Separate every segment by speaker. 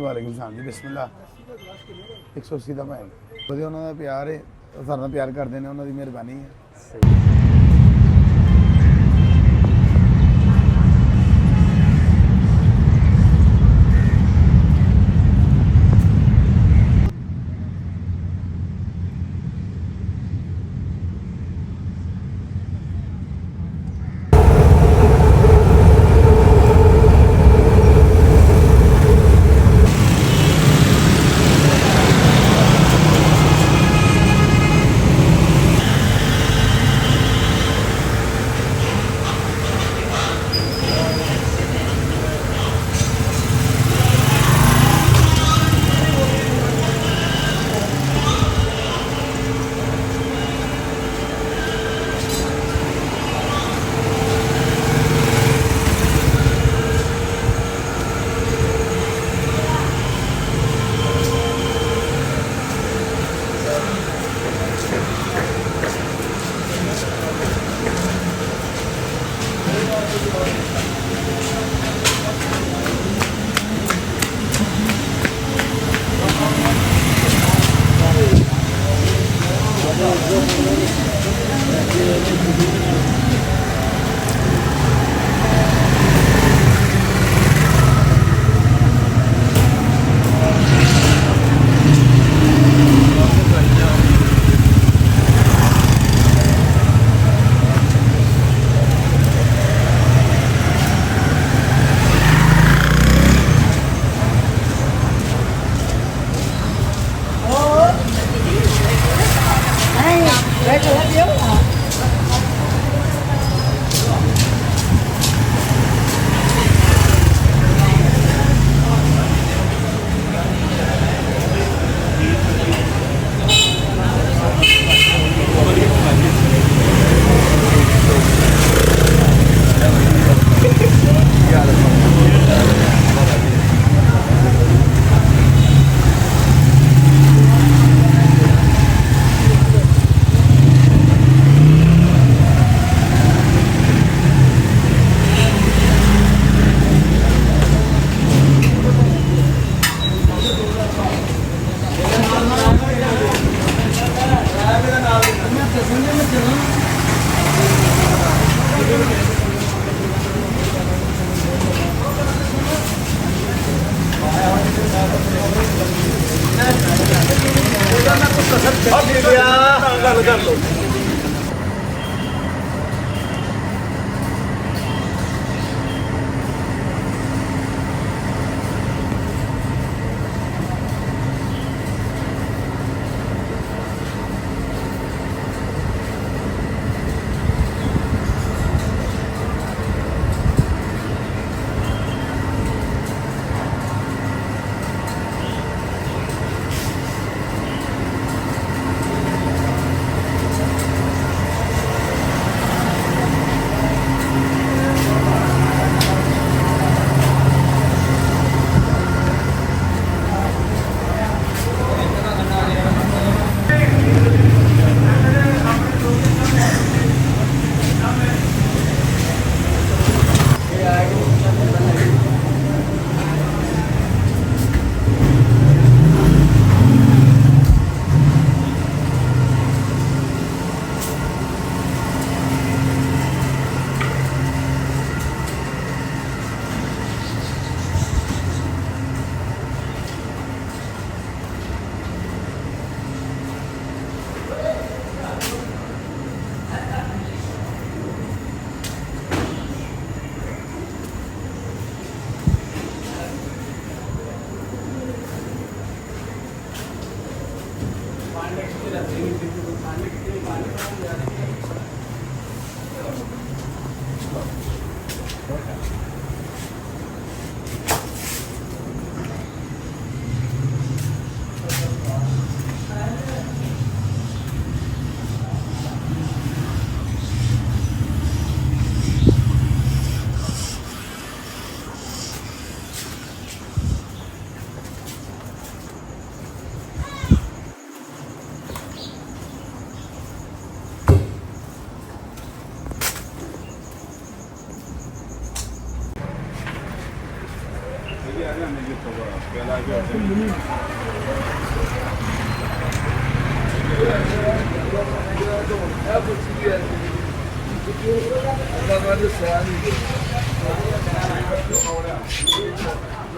Speaker 1: ਵਾਲੇਕੁਮ ਸਲਾਮ ਜੀ ਬਿਸਮਿਲ੍ਲਾ 180 ਦਾ ਭਾਈ ਵਧੀਆ ਉਹਨਾਂ ਦਾ ਪਿਆਰ ਹੈ ਸਾਡੇ ਨਾਲ ਪਿਆਰ ਕਰਦੇ ਨੇ ਉਹਨਾਂ ਦੀ ਮਿਹਰਬਾਨੀ ਹੈ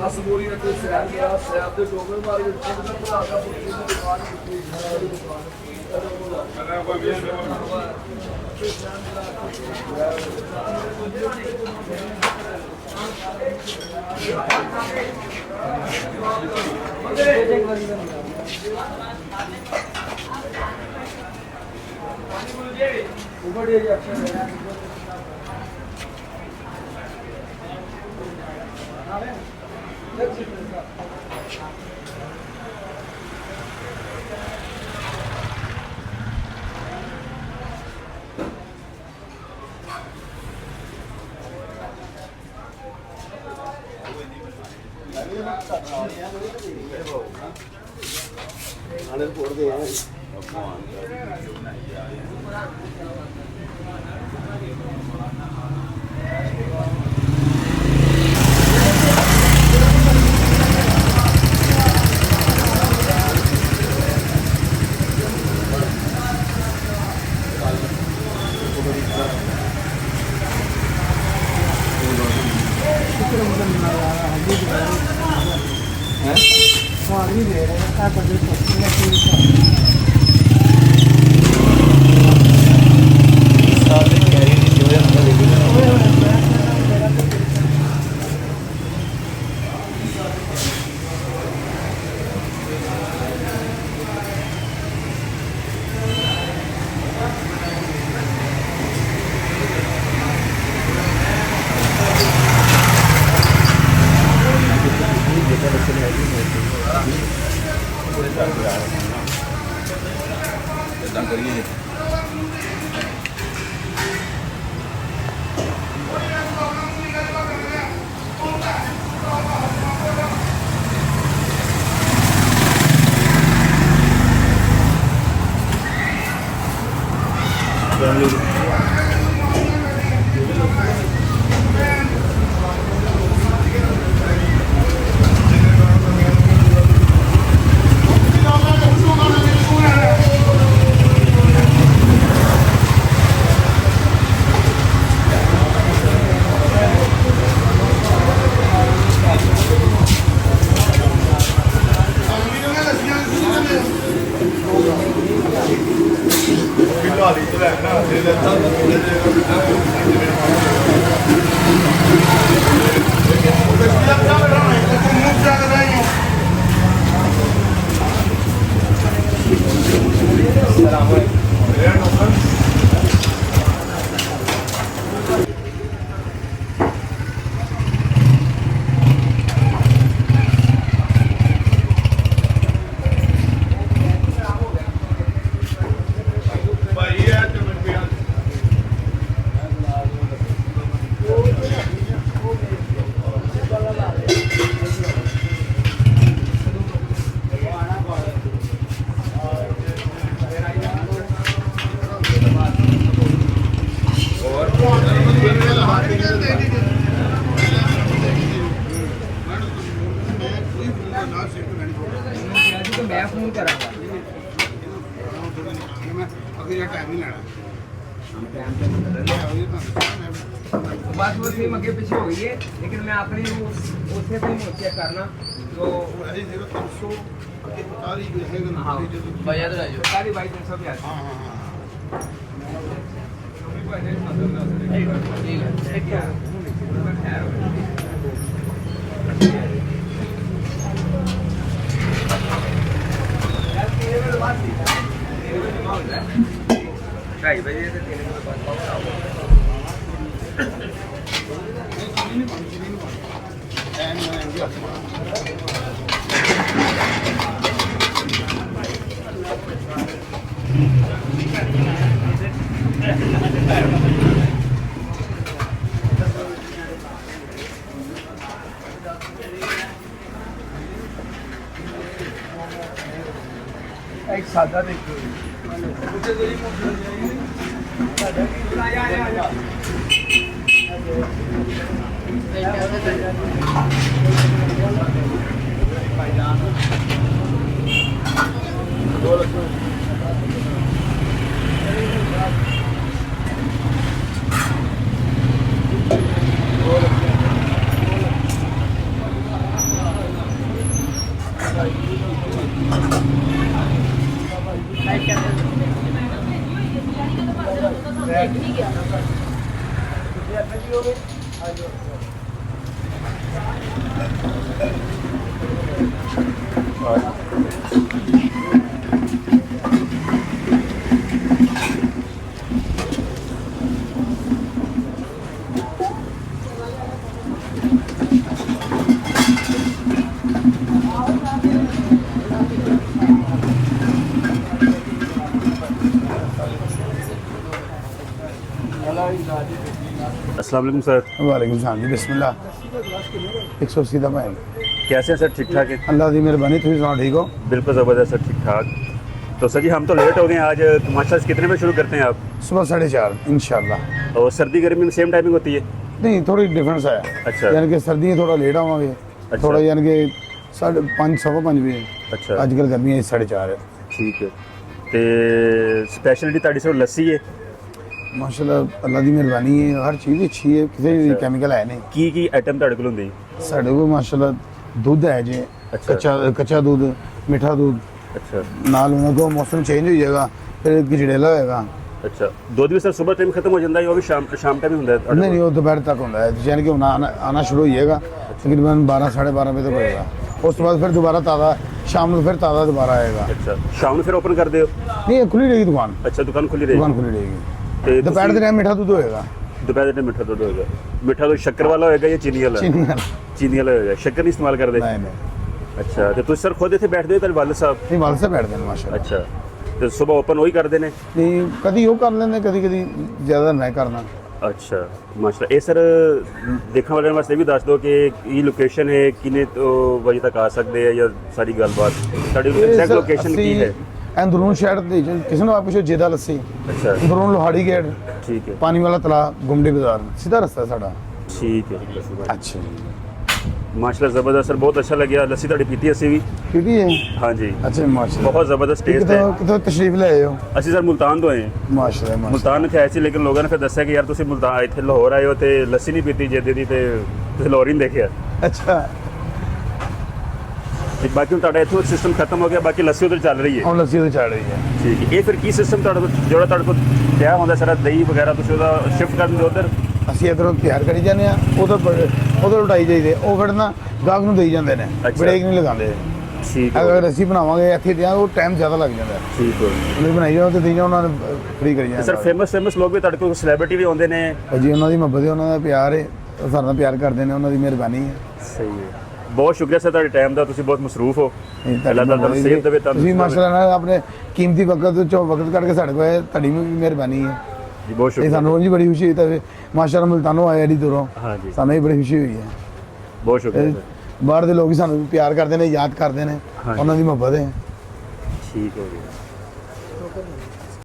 Speaker 2: Nasıl buraya da seyahat ya, seyahatte çok var. मैं फोन करांगा बात वो सेम आगे पीछे हो गई है लेकिन मैं अपनी उससे भी चेक करना तो भैया तो आइए सारी बाइक में सब यार हां ठीक है ढाई बजे से 3 बजे बाद पावर आओ एक सादा देखो
Speaker 3: अस्सलाम वालेकुम सर।
Speaker 1: वालेकुम सलाम जी, बिस्मिल्लाह। 180 ਦਾ ਮੈਂ
Speaker 3: कैसे हैं सर? ठीक ठाक है?
Speaker 1: ਅੱਲਾ ਦੀ ਮਿਹਰਬਾਨੀ, ਤੁਸੀਂ ਸੁਣਾਓ ठीक हो?
Speaker 3: बिल्कुल ज़बरदस्त सर, ठीक ठाक। तो सर जी हम तो लेट हो गए हैं आज। माशाल्लाह कितने बजे शुरू करते हैं आप?
Speaker 1: सुबह 4:30 इंशाल्लाह।
Speaker 3: और सर्दी गर्मी में सेम टाइमिंग होती है?
Speaker 1: नहीं, थोड़ी डिफरेंस है।
Speaker 3: अच्छा।
Speaker 1: यानी कि सर्दियाँ थोड़ा लेट आवांगे, थोड़ा यानी कि 5:30 5:15 बजे।
Speaker 3: अच्छा।
Speaker 1: अजकल गर्मियाँ 4:30 है।
Speaker 3: ठीक है। तो स्पैशलिटी ਤੁਹਾਡੀ ਸਿਰ ਲੱਸੀ ਹੈ?
Speaker 1: माशाल्लाह अल्लाह ਦੀ ਮਿਹਰਬਾਨੀ ਹੈ, ਹਰ ਚੀਜ਼ ਅੱਛੀ ਹੈ, ਕਿਸੇ ਵੀ ਕੈਮੀਕਲ ਹੈ ਨਹੀਂ।
Speaker 3: ਕੀ ਆਈਟਮ ਤੁਹਾਡੇ ਕੋਲ ਹੁੰਦੀ?
Speaker 1: ਸਾਡੇ ਕੋਲ ਮਾਸ਼ਾल्लाह ਦੁੱਧ ਹੈ ਜੀ, ਕੱਚਾ ਦੁੱਧ, ਮਿੱਠਾ ਦੁੱਧ।
Speaker 3: अच्छा।
Speaker 1: ਨਾਲ ਉਹਨਾਂ ਕੋਲ ਮੌਸਮ ਚੇਂਜ ਹੋ ਜਾਏਗਾ, ਫਿਰ ਗਜੜੇਲਾ ਹੋਏਗਾ।
Speaker 3: अच्छा, ਦੁੱਧ ਵੀ ਸਰ ਸਵੇਰ ਟਾਈਮ ਖਤਮ ਹੋ ਜਾਂਦਾ ਹੈ, ਉਹ ਵੀ ਸ਼ਾਮ ਟਾਈਮ ਹੁੰਦਾ ਹੈ?
Speaker 1: नहीं, वो दोपहर तक होता है, यानी कि आना शुरू हो जाएगा तकरीबन 12 12:30 बजे तक होएगा। उस तो बाद फिर दोबारा ताज़ा, शाम को फिर ताज़ा दोबारा आएगा।
Speaker 3: अच्छा, शाम ਨੂੰ ਫਿਰ ਓਪਨ ਕਰਦੇ ਹੋ?
Speaker 1: नहीं, खुली रहेगी दुकान,
Speaker 3: अच्छा, दुकान खुली रहेगी।
Speaker 1: दुकान खुली रहेगी।
Speaker 3: ਤੇ
Speaker 1: दोपहर के टाइम मीठा दूध होएगा।
Speaker 3: ਦੁਪਹਿਰ ਦੇ ਟਾਈਮ ਮਿੱਠਾ ਦੁੱਧ ਹੋਏਗਾ। ਮਿੱਠਾ ਦੁੱਧ ਸ਼ੱਕਰ ਵਾਲਾ ਹੋਏਗਾ ਜਾਂ ਚੀਨੀ ਵਾਲਾ?
Speaker 1: चीनी वाला।
Speaker 3: ਚੀਨੀ ਵਾਲਾ ਹੋਏਗਾ। ਸ਼ੱਕਰ ਨਹੀਂ ਇਸਤੇਮਾਲ ਕਰਦੇ?
Speaker 1: नहीं नहीं,
Speaker 3: ਅੱਛਾ, ਤੇ ਤੁਸੀਂ ਸਰ ਖੁਦ ਇੱਥੇ ਬੈਠਦੇ ਹੋ ਤੁਹਾਡੇ ਵਾਲਦ ਸਾਹਿਬ?
Speaker 1: नहीं वाल से बैठ देना माशाल्लाह।
Speaker 3: ਅੱਛਾ, ਤੇ ਸਵੇਰ ਓਪਨ ਉਹੀ ਕਰਦੇ ਨੇ?
Speaker 1: नहीं, कभी वो कर लेंगे, कभी कभी ज़्यादा नहीं करना।
Speaker 3: ਅੱਛਾ, ਮਾਸ਼ਾਅੱਲਾ। ਇਹ ਸਰ ਦੇਖਣ ਵਾਲਿਆਂ ਵਾਸਤੇ ਵੀ ਦੱਸ ਦਿਓ ਕਿ ਇਹ ਲੋਕੇਸ਼ਨ ਹੈ, ਕਿੰਨੇ ਤੋਂ ਵਜੇ ਤੱਕ ਆ ਸਕਦੇ ਆ ਜਾਂ ਸਾਰੀ ਗੱਲਬਾਤ ਸਾਡੀ ਐਗਜ਼ੈਕਟ ਲੋਕੇਸ਼ਨ ਕੀ ਹੈ?
Speaker 1: अंदरून शहर दे किसी ने आप पूछो जेदा लस्सी,
Speaker 3: ਅੱਛਾ,
Speaker 1: अंदरून लोहाड़ी गेट,
Speaker 3: ਠੀਕ ਹੈ,
Speaker 1: पानी वाला तला, गुमडी बाजार, सीधा रास्ता है साड़ा।
Speaker 3: ਠੀਕ ਹੈ।
Speaker 1: अच्छा,
Speaker 3: ਮਾਸ਼ਾਅੱਲਾ ਜ਼ਬਰਦस्त ਸਰ, ਬਹੁਤ ਅੱਛਾ ਲੱਗਿਆ। ਲੱਸੀ ਤੁਹਾਡੀ ਪੀਤੀ ਅਸੀਂ ਵੀ।
Speaker 1: क्योंकि ये
Speaker 3: ਹਾਂਜੀ,
Speaker 1: अच्छा माशाल्लाह
Speaker 3: ਬਹੁਤ ਜ਼ਬਰਦਸਤ ਟੇਸਟ ਹੈ।
Speaker 1: कितने तशरीफ ले आए हो?
Speaker 3: ਅਸੀਂ ਸਰ ਮੁਲਤਾਨ ਤੋਂ ਆਏ ਹਾਂ।
Speaker 1: माशाल्लाह माशाल्लाह।
Speaker 3: ਮੁਲਤਾਨ ਇੱਥੇ ਆਏ ਸੀ, ਲੇਕਿਨ ਲੋਕਾਂ ਨੇ ਫਿਰ ਦੱਸਿਆ ਕਿ ਯਾਰ ਤੁਸੀਂ ਮੁਲਤਾਨ ਇੱਥੇ ਲਾਹੌਰ ਆਏ ਹੋ ਤੇ ਲੱਸੀ ਨਹੀਂ ਪੀਤੀ ਜੇਦੇ ਦੀ, ਤੇ ਤੁਸੀਂ ਲਾਹੌਰ ਹੀ ਨਹੀਂ ਦੇਖਿਆ।
Speaker 1: अच्छा,
Speaker 3: ਤੇ ਬਾਕੀ ਹੁਣ ਤੁਹਾਡਾ ਇੱਥੋਂ ਸਿਸਟਮ ਖਤਮ ਹੋ ਗਿਆ, ਬਾਕੀ ਲੱਸੀ ਉਧਰ ਚੱਲ ਰਹੀ ਹੈ।
Speaker 1: और लस्सी तो चढ़ रही है।
Speaker 3: ਠੀਕ ਹੈ। ਇਹ ਫਿਰ ਕੀ ਸਿਸਟਮ ਤੁਹਾਡੇ ਕੋਲ ਜਿਹੜਾ ਤੁਹਾਡੇ ਕੋਲ ਪਿਆ ਹੁੰਦਾ ਸਾਰਾ ਦਹੀਂ ਵਗੈਰਾ, ਤੁਸੀਂ ਉਹਦਾ ਸ਼ਿਫਟ ਕਰ ਦਿੰਦੇ ਉਧਰ?
Speaker 1: ਅਸੀਂ ਇਧਰੋਂ ਤਿਆਰ ਕਰੀ ਜਾਂਦੇ ਆ, ਉਧਰ ਉਟਾਈ ਜਾਈਦੇ, ਉਹ ਫਿਰ ਨਾ ਗਾਹਕ ਨੂੰ ਦੇਈ ਜਾਂਦੇ ਨੇ,
Speaker 3: ਅੱਛਾ।
Speaker 1: ਬ੍ਰੇਕ ਨਹੀਂ ਲਗਾਉਂਦੇ।
Speaker 3: ਠੀਕ ਹੈ,
Speaker 1: ਅਗਰ ਅਸੀਂ ਬਣਾਵਾਂਗੇ ਇੱਥੇ ਦਿਆਂ, ਉਹ ਟਾਈਮ ਜ਼ਿਆਦਾ ਲੱਗ ਜਾਂਦਾ ਹੈ।
Speaker 3: ਠੀਕ ਹੈ।
Speaker 1: ਉਹਨੇ ਬਣਾਈ ਜਾਓ ਤੇ ਦੇਈ ਜਾਓ, ਉਹਨਾਂ ਨੇ ਫ੍ਰੀ ਕਰੀ
Speaker 3: ਤੇ ਸਰ
Speaker 1: ਜਾਂਦੇ।
Speaker 3: ਫੇਮਸ ਲੋਕ ਵੀ ਤੁਹਾਡੇ ਕੋਲ ਸੈਲੀਬ੍ਰਿਟੀ ਵੀ ਆਉਂਦੇ ਨੇ?
Speaker 1: ਜੀ, ਉਹਨਾਂ ਦੀ ਮੁਹੱਬਤ ਹੈ, ਉਹਨਾਂ ਦਾ ਪਿਆਰ ਹੈ, ਉਹ ਸਾਡੇ ਨਾਲ ਪਿਆਰ ਕਰਦੇ ਨੇ, ਉਹਨਾਂ ਦੀ ਮਿਹਰਬਾਨੀ ਹੈ।
Speaker 3: ਸਹੀ ਹੈ। ਬਹੁਤ ਸ਼ੁਕਰੀਆ ਸਰ ਤੁਹਾਡੇ ਟਾਈਮ ਦਾ, ਤੁਸੀਂ ਬਹੁਤ ਮਸਰੂਫ ਹੋ।
Speaker 1: ਨਹੀਂ,
Speaker 3: ਅੱਲਾਹ ਤਾਲਾ ਤੁਹਾਨੂੰ ਸਿਹਤ ਦੇਵੇ।
Speaker 1: ਤੁਸੀਂ ਮਾਸ਼ਾਅੱਲਾ ਨਾਲ ਆਪਣੇ ਕੀਮਤੀ ਵਕਤ ਚੋਂ ਵਕਤ ਕੱਢ ਕੇ ਸਾਡੇ ਕੋਲ ਆਏ, ਤੁਹਾਡੀ ਵੀ ਮਿਹਰਬਾਨੀ ਹੈ।
Speaker 3: ਜੀ, ਬਹੁਤ
Speaker 1: ਇਹ
Speaker 3: ਸ਼ੁਕਰੀਆ।
Speaker 1: ਸਾਨੂੰ ਜੀ ਬੜੀ ਖੁਸ਼ੀ ਹੋਈ, ਤਾਂ ਮਾਸ਼ਾਅੱਲਾ ਮੁਲਤਾਨੋਂ ਆਏ ਐਡੀ ਦੂਰੋਂ,
Speaker 3: ਹਾਂਜੀ,
Speaker 1: ਸਾਨੂੰ ਵੀ ਬੜੀ ਖੁਸ਼ੀ ਹੋਈ ਹੈ।
Speaker 3: ਬਹੁਤ ਸ਼ੁਕਰੀਆ
Speaker 1: ਇਹ
Speaker 3: ਸਰ।
Speaker 1: ਬਾਹਰ ਦੇ ਲੋਕ ਵੀ ਸਾਨੂੰ ਪਿਆਰ ਕਰਦੇ ਨੇ, ਯਾਦ ਕਰਦੇ ਨੇ,
Speaker 3: ਹਾਂਜੀ।
Speaker 1: ਉਹਨਾਂ ਦੀ ਮੁਹੱਬਤ ਹੈ।
Speaker 3: ਠੀਕ ਹੋ ਗਿਆ।